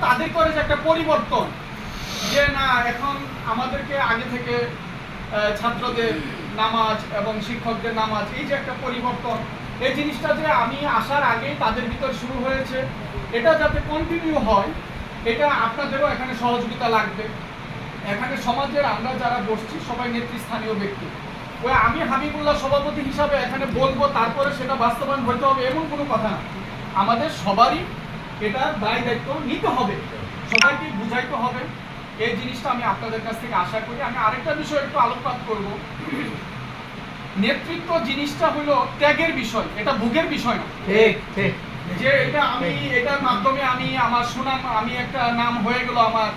তাদের করে যে একটা পরিবর্তন, যে না এখন আমাদেরকে আগে থেকে ছাত্রদের নামাজ এবং শিক্ষকদের নামাজ, এই যে একটা পরিবর্তন, এই জিনিসটা যে আমি আসার আগেই তাদের ভিতর শুরু হয়েছে, এটা যাতে কন্টিনিউ হয়, এটা আপনাদেরও এখানে সহযোগিতা লাগবে। এখানে সমাজের আমরা যারা বসছি সবাই নেতৃস্থানীয় ব্যক্তি। ওই আমি হাবিবুল্লাহ সভাপতি হিসাবে এখানে বলবো তারপরে সেটা বাস্তবায়ন হতে হবে এমন কোনো কথা না। আমাদের সবারই এটা দায় দায়িত্ব নিতে হবে, সবাইকে বুঝাইতে হবে। এই জিনিসটা আমি আপনাদের কাছ থেকে আশা করি। আমি আরেকটা বিষয় একটু আলোকপাত করব। নেতৃত্ব জিনিসটা হলো ত্যাগের বিষয়, এটা ভোগের বিষয় না। ঠিক ঠিক। যে এটা আমি এটার মাধ্যমে আমি আমার সুনাম, আমি একটা নাম হয়ে গেল আমার,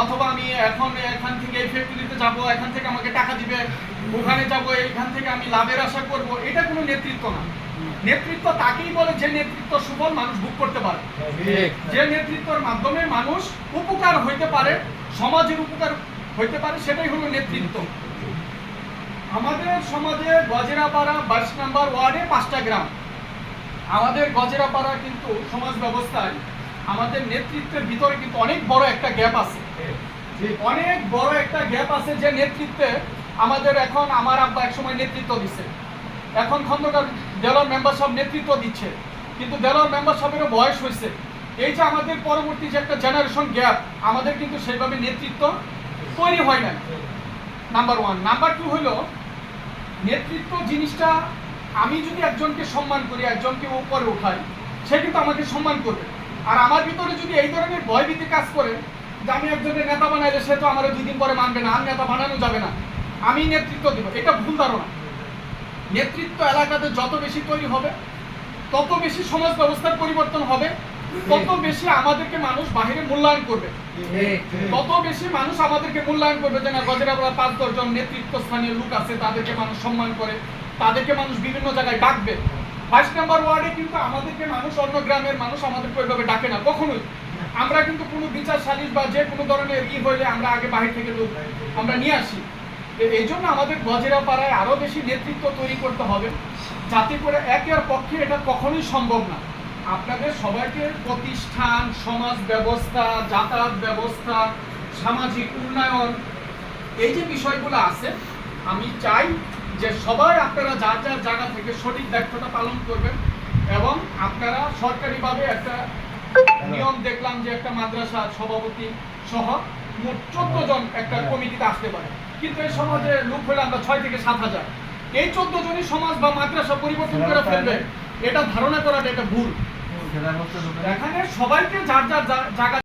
অথবা আমি এখন এখান থেকে এই ফ্যাক্টরিতে যাব, এখান থেকে আমাকে টাকা দিবে, ওখানে যাব, এখান থেকে আমি লাভের আশা করব, এটা কোনো নেতৃত্ব না। নেতৃত্ব তাকেই বলে যে নেতৃত্ব সুফল মানুষ ভোগ করতে পারে, যে নেতৃত্বের মাধ্যমে মানুষ উপকার হইতে পারে, সমাজের উপকার হইতে পারে, সেটাই হলো নেতৃত্ব। আমাদের সমাজে গজেরাপাড়া 22 নম্বর ওয়ার্ডে 5টা গ্রাম। আমাদের গজেরাপাড়া কিন্তু সমাজ ব্যবস্থায় আমাদের নেতৃত্বের ভিতরে কিন্তু অনেক বড় একটা গ্যাপ আছে, অনেক বড় একটা গ্যাপ আছে। যে নেতৃত্বে আমাদের এখন আমার আব্বা একসময় নেতৃত্ব দিচ্ছে, এখন খন্দকার দেলোয়ার মেম্বার সাহেব নেতৃত্ব দিচ্ছে, কিন্তু দেলোয়ার মেম্বার সাহেবেরও বয়স হয়েছে। এই যে আমাদের পরবর্তী যে একটা জেনারেশন গ্যাপ, আমাদের কিন্তু সেইভাবে নেতৃত্ব তৈরি হয় না, নাম্বার 1। নাম্বার 2 হলো নেতৃত্ব জিনিসটা, আমি যদি একজনকে সম্মান করি, একজনকে উপরে উঠাই, সে কিন্তু আমাকে সম্মান করবে। আর আমার ভিতরে যদি এই ধরনের ভয়ভীতি কাজ করে যে আমি একজনের নেতা বানাইলে সে তো আমার 2 দিন পরে মানবে না, আর নেতা বানানো যাবে না, আমি নেতৃত্ব দেবো, এটা ভুল ধারণা। নেতৃত্ব এলাকাতে যত বেশি তৈরি হবে, তত বেশি সমাজ ব্যবস্থার পরিবর্তন হবে, তত বেশি আমাদেরকে মানুষ বাহিরে মূল্যায়ন করবে, তত বেশি মানুষ আমাদেরকে মূল্যায়ন করবে। যে না, গজেরাপাড়া 5-10 জন নেতৃত্ব স্থানীয় লোক আছে, তাদেরকে মানুষ সম্মান করে, তাদেরকে মানুষ বিভিন্ন জায়গায় ডাকবে। 22 নম্বর ওয়ার্ডে কিন্তু আমাদেরকে মানুষ, অন্য গ্রামের মানুষ আমাদেরকে ওইভাবে ডাকে না কখনোই। আমরা কিন্তু কোনো বিচার সালিশ বা যে কোনো ধরনের হইলে আমরা আগে বাহির থেকে লোক আমরা নিয়ে আসি। এই জন্য আমাদের গজেরাপাড়ায় আরো বেশি নেতৃত্ব তৈরি করতে হবে, যাতে করে একের পক্ষে এটা কখনোই সম্ভব না। আপনাদের সবাইকে প্রতিষ্ঠান, সমাজ ব্যবস্থা, যাতায়াত ব্যবস্থা, সামাজিক উন্নয়ন, এই যে বিষয়গুলো আছে, আমি চাই যে সবাই আপনারা যার যার জায়গা থেকে সঠিক দায়িত্বটা পালন করবেন। এবং আপনারা সরকারিভাবে একটা নিয়ম দেখলাম যে একটা মাদ্রাসার সভাপতি সহ মোট 14 জন একটা কমিটিতে আসতে পারে, কিন্তু এই সমাজে লোক হলে আমরা 6 থেকে 7,000। এই 14 জনই সমাজ বা মাদ্রাসা পরিবর্তন করে ফেলবে, এটা ধারণা করাটা এটা ভুল। এখানে সবাইকে যার যার জায়গা